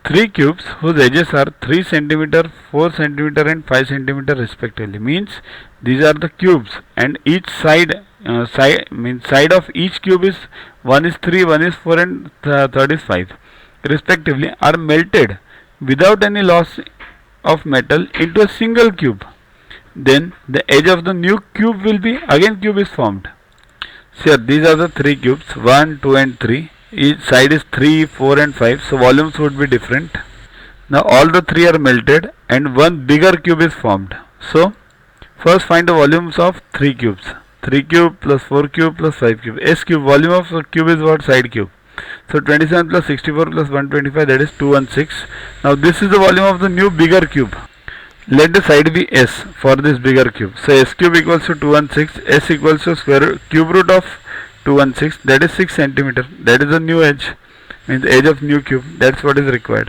three cubes whose edges are 3 centimeter, 4 centimeter and 5 centimeter respectively. Means these are the cubes, and each side side of each cube is, one is 3, one is 4 and third is 5 respectively, are melted without any loss of metal into a single cube. Then the edge of the new cube will be, again cube is formed. So here these are the three cubes, 1, 2 and 3. Each side is 3, 4 and 5, so volumes would be different. Now all the three are melted and one bigger cube is formed. So first find the volumes of 3 cubes. 3 cube plus 4 cube plus 5 cube. S cube, volume of cube is what? Side cube. So 27 plus 64 plus 125, that is 216. Now this is the volume of the new bigger cube. Let the side be S for this bigger cube. So S cube equals to 216. S equals to cube root of 216, that is 6 centimeter. That is the new edge, means the edge of new cube. That's what is required.